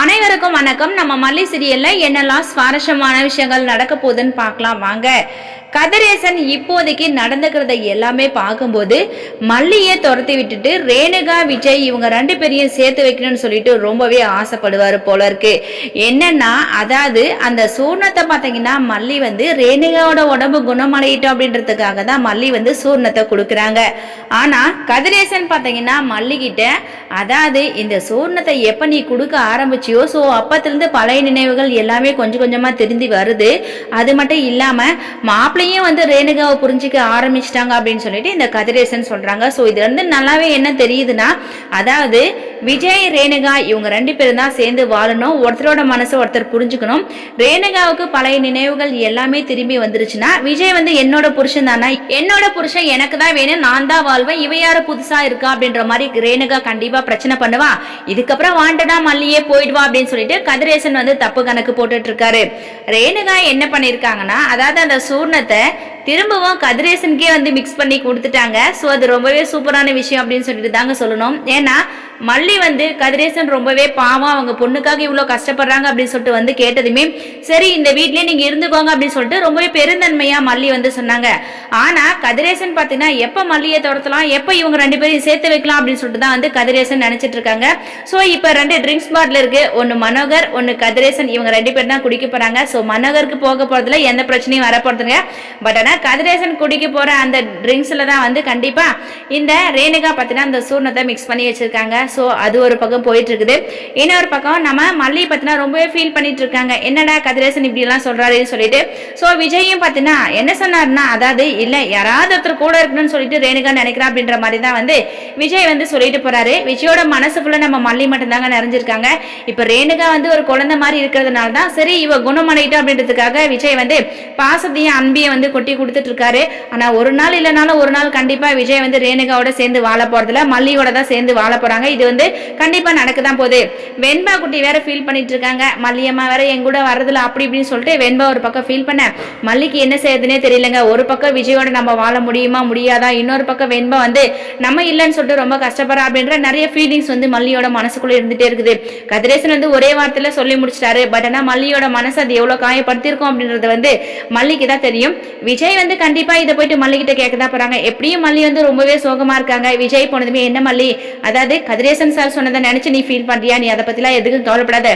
அனைவருக்கும் வணக்கம். நம்ம மல்லி சீரியல்ல என்னெல்லாம் சுவாரஸ்யமான விஷயங்கள் நடக்க போகுதுன்னு பார்க்கலாம் வாங்க. கதிரேசன் இப்போதைக்கு நடந்துக்கிறத எல்லாமே பார்க்கும்போது மல்லியை துரத்தி விட்டுட்டு ரேணுகா விஜய் இவங்க ரெண்டு பேரையும் சேர்த்து வைக்கணும்னு சொல்லிட்டு ரொம்பவே ஆசைப்படுவார் போல இருக்கு. என்னன்னா அதாவது அந்த சூர்ணத்தை பார்த்தீங்கன்னா மல்லி வந்து ரேணுகாவோட உடம்பு குணமடையிட்டோம் அப்படின்றதுக்காக தான் மல்லி வந்து சூர்ணத்தை கொடுக்குறாங்க. ஆனா கதிரேசன் பார்த்தீங்கன்னா மல்லி கிட்ட அதாவது இந்த சூர்ணத்தை எப்ப நீ கொடுக்க ஆரம்பிச்சியோ ஸோ அப்பத்திலிருந்து பழைய நினைவுகள் எல்லாமே கொஞ்சம் கொஞ்சமா திரும்பி வருது. அது மட்டும் இல்லாம மாப்பிள்ளையும் வந்து ரேணுகாவை புரிஞ்சுக்க ஆரம்பிச்சிட்டாங்க அப்படின்னு சொல்லிட்டு இந்த கதிரேசன் சொல்றாங்க. ஸோ இதுல இருந்து நல்லாவே என்ன தெரியுதுன்னா அதாவது விஜய் ரேணுகா இவங்க ரெண்டு பேரும் தான் சேர்ந்து வாழணும், ஒருத்தரோட மனசை ஒருத்தர் புரிஞ்சுக்கணும். ரேணுகாவுக்கு பழைய நினைவுகள் எல்லாமே திரும்பி வந்துருச்சுன்னா விஜய் வந்து என்னோட புருஷன் தானே, என்னோட புருஷன் எனக்கு தான் வேணும், நான் தான் வாழ்வேன், இவ யாரு புதுசா இருக்கா அப்படின்ற மாதிரி ரேணுகா கண்டிப்பா பிரச்சனை பண்ணுவா. இதுக்கப்புறம் வாண்டடா மல்லியே போயிடுவா அப்படின்னு சொல்லிட்டு கதிரேசன் வந்து தப்பு கணக்கு போட்டுட்டு இருக்காரு. ரேணுகா என்ன பண்ணிருக்காங்கன்னா அதாவது அந்த சூர்ணத்தை திரும்பவும் கதிரேசனுக்கே வந்து மிக்ஸ் பண்ணி கொடுத்துட்டாங்க. ஸோ அது ரொம்பவே சூப்பரான விஷயம் அப்படின்னு சொல்லிட்டு தாங்க சொல்லணும். ஏன்னா மல்லி வந்து கதிரேசன் ரொம்பவே பாவம், அவங்க பொண்ணுக்காக இவ்வளோ கஷ்டப்படுறாங்க அப்படின்னு சொல்லிட்டு வந்து கேட்டதுமே சரி இந்த வீட்லயே நீங்க இருந்துக்கோங்க அப்படின்னு சொல்லிட்டு ரொம்பவே பெருந்தன்மையா மல்லி வந்து சொன்னாங்க. ஆனா கதிரேசன் பார்த்தீங்கன்னா எப்ப மல்லியை துரத்தலாம், எப்ப இவங்க ரெண்டு பேரும் சேர்த்து வைக்கலாம் அப்படின்னு சொல்லிட்டு தான் வந்து கதிரேசன் நினைச்சிட்டு இருக்காங்க. ஸோ இப்போ ரெண்டு ட்ரிங்க்ஸ் பாட்டில் இருக்கு, ஒன்னு மனோகர் ஒன்னு கதிரேசன், இவங்க ரெண்டு பேரும் தான் குடிக்க போறாங்க. ஸோ மனோகருக்கு போக போறதுல எந்த பிரச்சனையும் வரப்போறதுங்க. பட் ஆனா கதிரேசன் குடிக்க போற அந்த ட்ரிங்க்ஸ்ல தான் வந்து கண்டிப்பா இந்த ரேணுகா பார்த்தீங்கன்னா அந்த சூர்ணத்தை மிக்ஸ் பண்ணி வச்சிருக்காங்க. ஸோ அது ஒரு பக்கம் போயிட்டு இருக்குது. இன்னொரு பக்கம் நம்ம மல்லி பார்த்தீங்கன்னா ரொம்பவே ஃபீல் பண்ணிட்டு இருக்காங்க, என்னடா கதிரேசன் இப்படி எல்லாம் சொல்றாருன்னு சொல்லிட்டு. ஸோ விஜயும் பார்த்தீங்கன்னா என்ன சொன்னாருன்னா அதாவது இல்ல யாராவது ஒருத்தர் கூட இருக்கணும்னு சொல்லிட்டு ரேணுகா நினைக்கிறா அப்படின்ற மாதிரி தான் வந்து விஜய் வந்து சொல்லிட்டு போறாரு. விஜயோட மனசுக்குள்ள நம்ம மல்லி மட்டும் தாங்க நிறைஞ்சிருக்காங்க. இப்ப ரேணுகா வந்து ஒரு குழந்தை மாதிரி இருக்கிறதுனால தான் சரி இவ குணமடையிட்டோம் அப்படின்றதுக்காக விஜய் வந்து பாசத்தையும் அன்பையும் வந்து கொட்டி கொடுத்துட்டு இருக்காரு. ஆனா ஒரு நாள் இல்லைனாலும் ஒரு நாள் கண்டிப்பா விஜய் வந்து ரேணுகாவோட சேர்ந்து வாழ போறதுல மல்லியோட தான் சேர்ந்து வாழ போறாங்க. இது வந்து கண்டிப்பா நடக்கதான் போகுது. வெண்பா குட்டி வேற ஃபீல் பண்ணிட்டு இருக்காங்க, மல்லியம்மா வேற என் கூட வர்றதுல அப்படி இப்படின்னு சொல்லிட்டு வெண்பா ஒரு பக்கம் ஃபீல் பண்ண மல்லிக்கு என்ன செய்யறதுனே தெரியலங்க. ஒரு பக்கம் விஜயோட நம்ம வாழ முடியுமா முடியாதா, இன்னொரு பக்கம் வெண்பா வந்து நம்ம இல்லைன்னு சொல்லிட்டு ரொம்ப கஷ்டப்படுறா அப்படின்ற நிறைய ஃபீலிங்ஸ் வந்து மல்லியோட மனசுக்குள்ள இருந்துட்டே இருக்குது. கதிரேசன் வந்து ஒரே வார்த்தையில சொல்லி முடிச்சிட்டாரு. பட் ஆனா மல்லியோட மனசு அது எவ்வளவு காயப்படுத்திருக்கும் அப்படின்றது வந்து மல்லிக்கு தான் தெரியும். விஜய் வந்து கண்டிப்பா இதை போயிட்டு மல்லி கிட்ட கேட்கதான் போறாங்க. எப்படியும் மல்லி வந்து ரொம்பவே சோகமா இருக்காங்க. விஜய் போனதுமே என்ன மல்லி அதாவது கதிரேசன் சார் சொன்னதை நினைச்சு நீ ஃபீல் பண்றியா, நீ அதை பத்திலாம் எதுக்கும் கவலைப்படாத,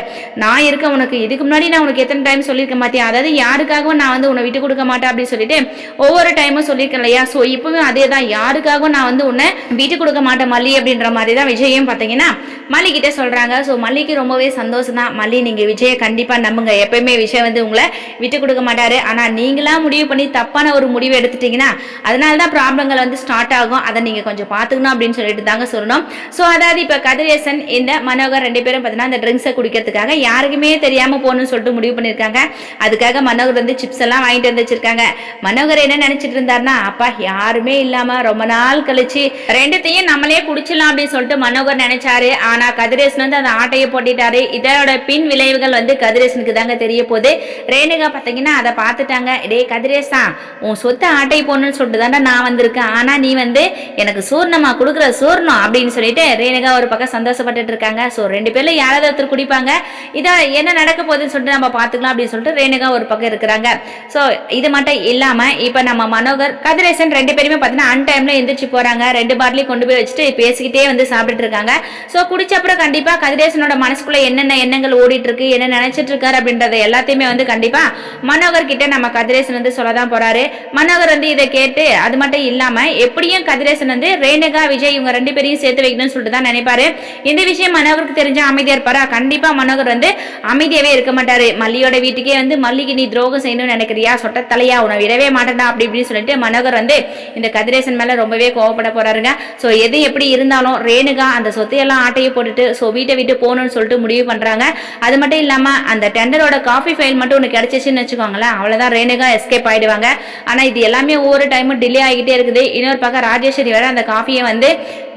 நான் இருக்க உனக்கு. இதுக்கு முன்னாடி நான் உனக்கு எத்தனை டைம் சொல்லியிருக்க மாட்டேன், அதாவது யாருக்காகவும் நான் வந்து உன்னை விட்டு கொடுக்க மாட்டேன் அப்படின்னு சொல்லிட்டு ஒவ்வொரு டைமும் சொல்லியிருக்கேன் இல்லையா. ஸோ இப்பவும் அதே தான், யாருக்காகவும் நான் வந்து உன்னை விட்டு கொடுக்க மாட்டேன் மல்லி அப்படின்ற மாதிரி தான் விஜயும் பார்த்தீங்கன்னா மல்லி கிட்ட சொல்றாங்க. ஸோ மல்லிக்கு ரொம்பவே சந்தோஷம் தான். மல்லி நீங்க விஜயை கண்டிப்பா நம்புங்க, எப்பயுமே விஜய் வந்து உங்களை விட்டு கொடுக்க மாட்டாரு. ஆனா நீங்களா முடிவு பண்ணி தப்பான ஒரு முடிவு எடுத்துட்டீங்கன்னா அதனால தான் ப்ராப்ளங்கள் வந்து ஸ்டார்ட் ஆகும், அதை நீங்க கொஞ்சம் பாத்துக்கணும் அப்படின்னு சொல்லிட்டு தாங்க சொல்லணும். ஸோ அதாவது இப்ப கதிரேசன் இந்த மனோகர் ரெண்டு பேரும் பார்த்தீங்கன்னா அந்த ட்ரிங்க்ஸை குடிக்கிறதுக்காக யாருக்குமே தெரியாம போகணும்னு சொல்லிட்டு முடிவு பண்ணிருக்காங்க. அதுக்காக மனோகர் வந்து சிப்ஸ் எல்லாம் வாங்கிட்டு வந்து வச்சிருக்காங்க. மனோகர் என்ன நினைச்சிட்டு இருந்தாருன்னா அப்பா யாருமே இல்லாம ரொம்ப நாள் கழிச்சு ரெண்டுத்தையும் நம்மளே குடிச்சிடலாம் அப்படின்னு சொல்லிட்டு மனோகர் நினைச்சாரு. ஆனா கதிரேசன் வந்து அந்த ஆட்டையை போட்டிட்டாரு. இதோட பின் விளைவுகள் வந்து கதிரேசனுக்கு தாங்க தெரிய போகுது. ரேணுகா பார்த்தீங்கன்னா அதை பார்த்துட்டாங்க. டே கதிரேசா உன் சொத்தை ஆட்டை போடணும்னு சொல்லிட்டு தானே நான் வந்திருக்கேன், ஆனா நீ வந்து எனக்கு சூர்ணமா கொடுக்குற சூர்ணம் அப்படின்னு சொல்லிட்டு ரேணுகா ஒரு பக்கம் சந்தோஷப்பட்டு இருக்காங்க. ஸோ ரெண்டு பேர்ல யாராவது ஒருத்தர் குடிப்பாங்க, இதை என்ன நடக்க போகுதுன்னு சொல்லிட்டு நம்ம பார்த்துக்கலாம் அப்படின்னு சொல்லிட்டு ரேணுகா ஒரு பக்கம் இருக்கிறாங்க. ஸோ இது மட்டும் இல்லாம இப்ப நம்ம மனோகர் கதிரேசன் ரெண்டு பேருமே பார்த்தீங்கன்னா அன் டைம்ல எந்திரிச்சு போறாங்க. ரெண்டு பாட்டிலையும் கொண்டு போய் வச்சுட்டு பேசிக்கிட்டே வந்து சாப்பிட்டு இருக்காங்க. ஸோ குடிச்ச அப்புறம் கண்டிப்பா கதிரேசனோட மனசுக்குள்ள என்னென்ன எண்ணங்கள் ஓடிட்டு இருக்கு, என்ன நினைச்சிட்டு இருக்காரு அப்படின்றத எல்லாத்தையுமே வந்து கண்டிப்பா மனோகர் கிட்ட நம்ம கதிரேசன் வந்து சொல்லதான் போறாரு. மனோகர் வந்து இதை கேட்டு அது மட்டும் இல்லாம எப்படியும் கதிரேசன் வந்து ரேணுகா விஜய் இவங்க ரெண்டு பேரையும் சேர்த்து வைக்கணும்னு சொல்லிட்டு தான் நினைப்பாரு. இந்த விஷயம் மனோகருக்கு தெரிஞ்சா அமைதியா இருப்பாரா? கண்டிப்பா மனோகர் வந்து அமைதியாவே இருக்க மாட்டாரு. மல்லியோட வீட்டுக்கே வந்து மல்லிக்கு நீ துரோகம் செய்யணும்னு நினைக்கிறியா, சொட்ட தலையா, உன விடவே மாட்டேன்டா அப்படி இப்படின்னு சொல்லிட்டு மனோகர் வந்து இந்த கதிரேசன் மேல ரொம்பவே கோவப்பட போறாருங்க. ஸோ எது எப்படி இருந்தாலும் ரேணுகா அந்த சொத்தையெல்லாம் ஆட்டையை போட்டுட்டு ஸோ வீட்டை விட்டு போகணும்னு சொல்லிட்டு முடிவு பண்றாங்க. அது மட்டும் இல்லாம அந்த டெண்டரோட காஃபி ஃபைல் மட்டும் உனக்கு கிடைச்சிச்சுன்னு வச்சுக்கோங்களேன், அவ்வளவுதான் ரேணுகா எஸ்கேப் ஆயிடுவாங்க. ஆனா இது எல்லாமே ஒவ்வொரு டைமும் டிலே ஆகிட்டே இருக்குது. இன்னொரு பக்கம் ராஜேஸ்வரி வேற அந்த காஃபியை வந்து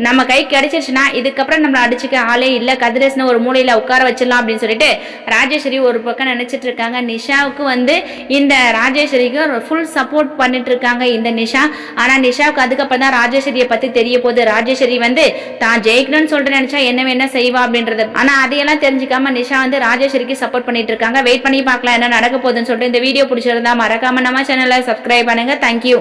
நம்ம கை கிடைச்சிருச்சுன்னா இதுக்கப்புறம் நம்மளை அடிச்சுக்க ஆளே இல்லை, கதிரேசனை ஒரு மூலையில் உட்கார வச்சிடலாம் அப்படின்னு சொல்லிட்டு ராஜேஸ்வரி ஒரு பக்கம் நினைச்சிட்டு இருக்காங்க. நிஷாவுக்கு வந்து இந்த ராஜேஸ்வரிக்கு ஃபுல் சப்போர்ட் பண்ணிட்டு இருக்காங்க இந்த நிஷா. ஆனா நிஷாவுக்கு அதுக்கப்புறம் தான் ராஜேஸ்வரியை பத்தி தெரிய போகுது. ராஜேஸ்வரி வந்து தான் ஜெயிக்கணும்னு சொல்லிட்டு நினைச்சா என்ன வேணா செய்வா அப்படின்றது. ஆனா அதையெல்லாம் தெரிஞ்சுக்காம நிஷா வந்து ராஜேஸ்வரிக்கு சப்போர்ட் பண்ணிட்டு இருக்காங்க. வெயிட் பண்ணி பார்க்கலாம் என்ன நடக்க போகுதுன்னு சொல்லிட்டு இந்த வீடியோ பிடிச்சிருந்தா மறக்காம நம்ம சேனலை சப்ஸ்கிரைப் பண்ணுங்க. தேங்க்யூ.